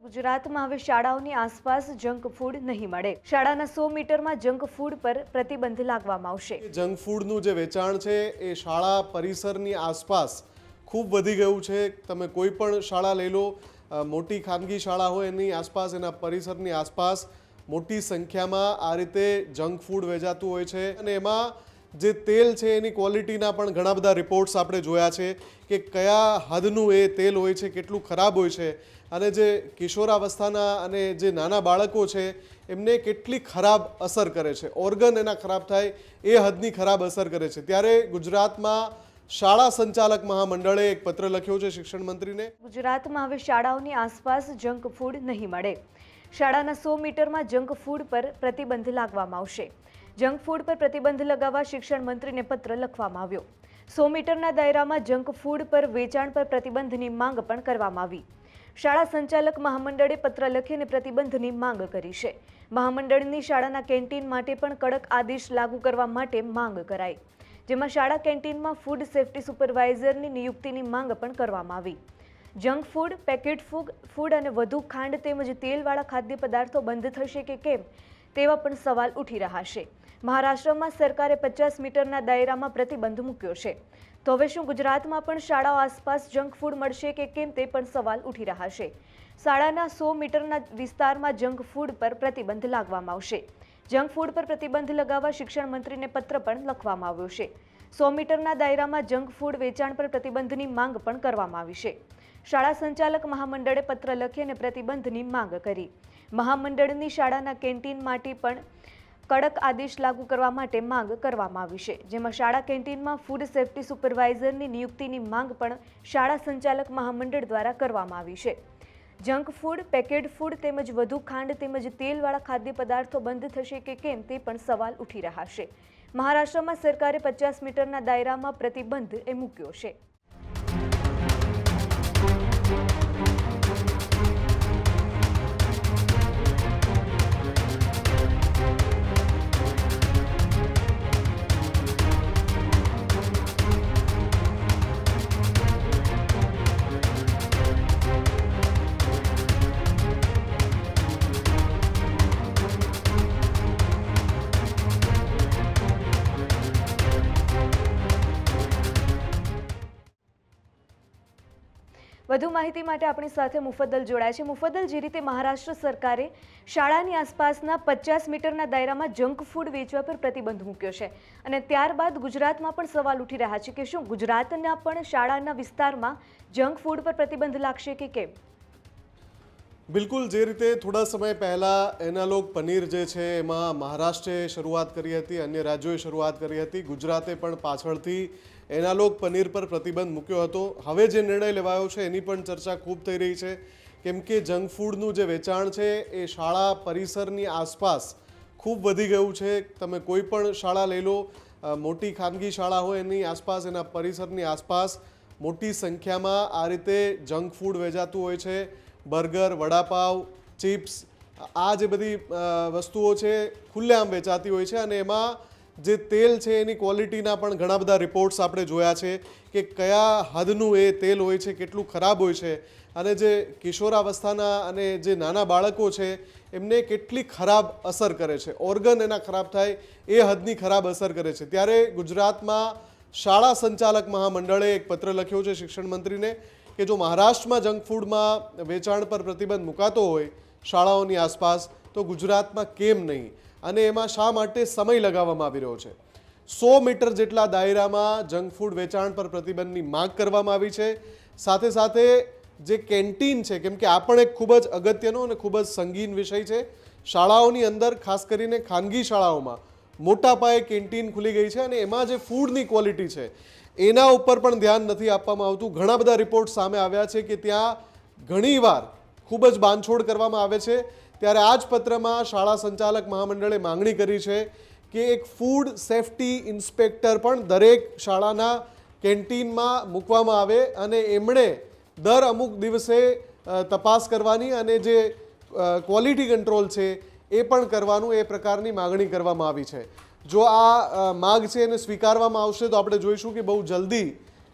ગુજરાતમાં હવે શાળાઓની આસપાસ જંક ફૂડ નહીં મળે। શાળાના 100 મીટરમાં જંક ફૂડ પર પ્રતિબંધ લાગવામાં આવશે। જંક ફૂડનું જે વેચાણ છે એ શાળા પરિસરની આસપાસ ખૂબ વધી ગયું છે। તમે કોઈ પણ શાળા લઈ લો, મોટી ખાનગી શાળા હોય એની આસપાસ, એના પરિસરની આસપાસ મોટી સંખ્યામાં આ રીતે જંક ફૂડ વેચાતું હોય છે। અને એમાં જે તેલ છે એની ક્વોલિટીના પણ ઘણા બધા રિપોર્ટ્સ આપણે જોયા છે કે કયા હદનું એ તેલ હોય છે, કેટલું ખરાબ હોય છે, અને જે કિશોરાવસ્થાના અને જે નાના બાળકો છે એમને કેટલી ખરાબ અસર કરે છે, ઓર્ગન એના ખરાબ થાય એ હદની ખરાબ અસર કરે છે। ત્યારે ગુજરાતમાં શાળા સંચાલક મહામંડળે એક પત્ર લખ્યો છે શિક્ષણ મંત્રીને। ગુજરાતમાં હવે શાળાઓની આસપાસ જંક ફૂડ નહીં મળે। શાળાના 100 મીટરમાં જંક ફૂડ પર પ્રતિબંધ લાગવામાં આવશે। જંક ફૂડ પર પ્રતિબંધ લગાવવા શિક્ષણ મંત્રીને પત્ર લખવામાં આવ્યો। 100 મીટરના દાયરામાં જંક ફૂડ પર વેચાણ પર પ્રતિબંધની માંગ પણ કરવામાં આવી। શાળા સંચાલક મહામંડળે પત્ર લખીને પ્રતિબંધની માંગ કરી છે। મહામંડળની શાળાના કેન્ટીન માટે પણ કડક આદેશ લાગુ કરવા માટે માંગ કરાઈ, જેમાં શાળા કેન્ટીનમાં ફૂડ સેફ્ટી સુપરવાઇઝરની નિયુક્તિની માંગ પણ કરવામાં આવી। જંક ફૂડ, પેકેટ ફૂડ અને વધુ ખાંડ તેમજ તેલવાળા ખાદ્ય પદાર્થો બંધ થશે કે કેમ તેવા પણ સવાલ ઉઠી રહ્યા છે। મહારાષ્ટ્રમાં સરકારે 50 મીટરના દાયરામાં પ્રતિબંધ મૂક્યો છે, તો હવે શું ગુજરાતમાં પણ શાળાઓ આસપાસ જંક ફૂડ મળશે કે કેમ તે પણ સવાલ ઉઠી રહ્યા છે। શાળાના 100 મીટરના વિસ્તારમાં જંક ફૂડ પર પ્રતિબંધ લાગવામાં આવશે। જંક ફૂડ પર પ્રતિબંધ લગાવવા શિક્ષણ મંત્રીને પત્ર પણ લખવામાં આવ્યો છે। 100 મીટરના દાયરામાં જંક ફૂડ વેચાણ પર પ્રતિબંધની માંગ પણ કરવામાં આવી છે। શાળા સંચાલક મહામંડળે પત્ર લખી અને પ્રતિબંધની માંગ કરી। મહામંડળની શાળાના કેન્ટીન માટે પણ કડક આદેશ લાગુ કરવા માટે માંગ કરવામાં આવી છે, જેમાં શાળા કેન્ટીનમાં ફૂડ સેફ્ટી સુપરવાઇઝરની નિયુક્તિની માંગ પણ શાળા સંચાલક મહામંડળ દ્વારા કરવામાં આવી છે। જંક ફૂડ, પેકેટ ફૂડ તેમજ વધુ ખાંડ તેમજ તેલવાળા ખાદ્ય પદાર્થો બંધ થશે કે કેમ તે પણ સવાલ ઉઠી રહ્યા છે। મહારાષ્ટ્રમાં સરકારે 50 મીટરના દાયરામાં પ્રતિબંધ મૂક્યો છે। વધુ માહિતી માટે આપણી સાથે મુફદ્દલ જોડાય છે। મુફદ્દલ, જે રીતે મહારાષ્ટ્ર સરકારે શાળાની આસપાસના 50 મીટરના દાયરામાં જંક ફૂડ વેચવા પર પ્રતિબંધ મૂક્યો છે, અને ત્યારબાદ ગુજરાતમાં પણ સવાલ ઉઠી રહ્યા છે કે શું ગુજરાતના પણ શાળાના વિસ્તારમાં જંક ફૂડ પર પ્રતિબંધ લાગશે કે કેમ? બિલકુલ, જે રીતે થોડા સમય પહેલાં એનાલોગ પનીર જે છે એમાં મહારાષ્ટ્રે શરૂઆત કરી હતી, અન્ય રાજ્યોએ શરૂઆત કરી હતી, ગુજરાતે પણ પાછળથી એનાલોગ પનીર પર પ્રતિબંધ મૂક્યો હતો। હવે જે નિર્ણય લેવાયો છે એની પણ ચર્ચા ખૂબ થઈ રહી છે, કેમ કે જંક ફૂડનું જે વેચાણ છે એ શાળા પરિસરની આસપાસ ખૂબ વધી ગયું છે। તમે કોઈ પણ શાળા લઈ લો, મોટી ખાનગી શાળા હોય એની આસપાસ, એના પરિસરની આસપાસ મોટી સંખ્યામાં આ રીતે જંક ફૂડ વેચાતું હોય છે। બર્ગર, વડાપાવ, ચિપ્સ, આ જે બધી વસ્તુઓ છે ખુલ્લેઆમ વેચાતી હોય છે, અને એમાં જે તેલ છે એની ક્વોલિટીના પણ ઘણા બધા રિપોર્ટ્સ આપણે જોયા છે કે કયા હદનું એ તેલ હોય છે, કેટલું ખરાબ હોય છે, અને જે કિશોરાવસ્થાના અને જે નાના બાળકો છે એમને કેટલી ખરાબ અસર કરે છે, ઓર્ગન એના ખરાબ થાય એ હદની ખરાબ અસર કરે છે। ત્યારે ગુજરાતમાં શાળા સંચાલક મહામંડળે એક પત્ર લખ્યો છે શિક્ષણ મંત્રીને કે જો મહારાષ્ટ્રમાં જંક ફૂડમાં વેચાણ પર પ્રતિબંધ મુકાતો હોય શાળાઓની આસપાસ, તો ગુજરાતમાં કેમ નહીં, અને એમાં શા માટે સમય લગાવવામાં આવી રહ્યો છે। 100 મીટર જેટલા દાયરામાં જંક ફૂડ વેચાણ પર પ્રતિબંધની માંગ કરવામાં આવી છે। સાથે સાથે જે કેન્ટીન છે, કેમ કે આ પણ એક ખૂબ જ અગત્યનો અને ખૂબ જ સંગીન વિષય છે। શાળાઓની અંદર, ખાસ કરીને ખાનગી શાળાઓમાં મોટા પાયે કેન્ટીન ખુલી ગઈ છે, અને એમાં જે ફૂડની ક્વોલિટી છે એના ઉપર પણ ધ્યાન નથી આપવામાં આવતું। ઘણા બધા રિપોર્ટ સામે આવ્યા છે કે ત્યાં ઘણીવાર ખૂબ જ બાંધછોડ કરવામાં આવે છે। ત્યારે આ જ પત્રમાં શાળા સંચાલક મહામંડળે માંગણી કરી છે કે એક ફૂડ સેફ્ટી ઇન્સ્પેક્ટર પણ દરેક શાળાના કેન્ટીનમાં મૂકવામાં આવે, અને એમણે દર અમુક દિવસે તપાસ કરવાની અને જે ક્વોલિટી કંટ્રોલ છે એ પણ કરવાનું, એ પ્રકારની માંગણી કરવામાં આવી છે। જો આ માંગ છે એને સ્વીકારવામાં આવશે તો આપણે જોઈશું કે બહુ જલ્દી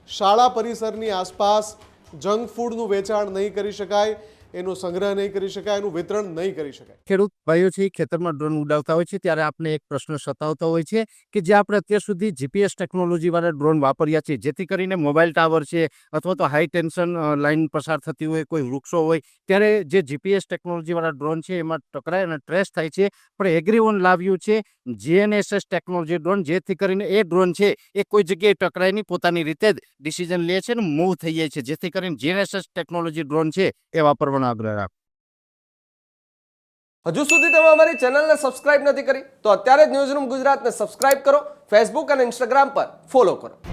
શાળા પરિસરની આસપાસ જંક ફૂડનું વેચાણ નહીં કરી શકાય। એનો સંગ્રહ નહીં કરી શકાય, એનું વિતરણ નહીં કરી શકાય. ખેડૂત ભાઈઓ છે એ ખેતરમાં ડ્રોન ઉડાવતા હોય છે ત્યારે આપણે એક પ્રશ્ન સતાવતો હોય છે કે જે આપણે અત્યાર સુધી જીપીએસ ટેકનોલોજીવાળા ડ્રોન વાપર્યા છે, જેથી કરીને મોબાઈલ ટાવર છે અથવા તો હાઈ ટેન્શન લાઇન પસાર થતી હોય, કોઈ વૃક્ષો હોય, ત્યારે જે જીપીએસ ટેકનોલોજીવાળા ડ્રોન છે એમાં ટકરાય અને ટ્રેસ થાય છે. પણ એગ્રીઓન લાવ્યું છે જીએનએસએસ ટેકનોલોજી ડ્રોન, જેથી કરીને એ ડ્રોન છે એ કોઈ જગ્યાએ ટકરાય નહીં, પોતાની રીતે જ ડિસિઝન લે છે ને મૂવ થઈ જાય છે, જેથી કરીને જીએનએસએસ ટેકનોલોજી ડ્રોન છે એ વાપરવાનો આગ્રહ રાખો. હજુ સુધી તમે અમારી ચેનલને સબસ્ક્રાઇબ નથી કરી તો અત્યારે જ ન્યૂઝરૂમ ગુજરાતને સબસ્ક્રાઇબ કરો, ફેસબુક અને ઇન્સ્ટાગ્રામ પર ફોલો કરો.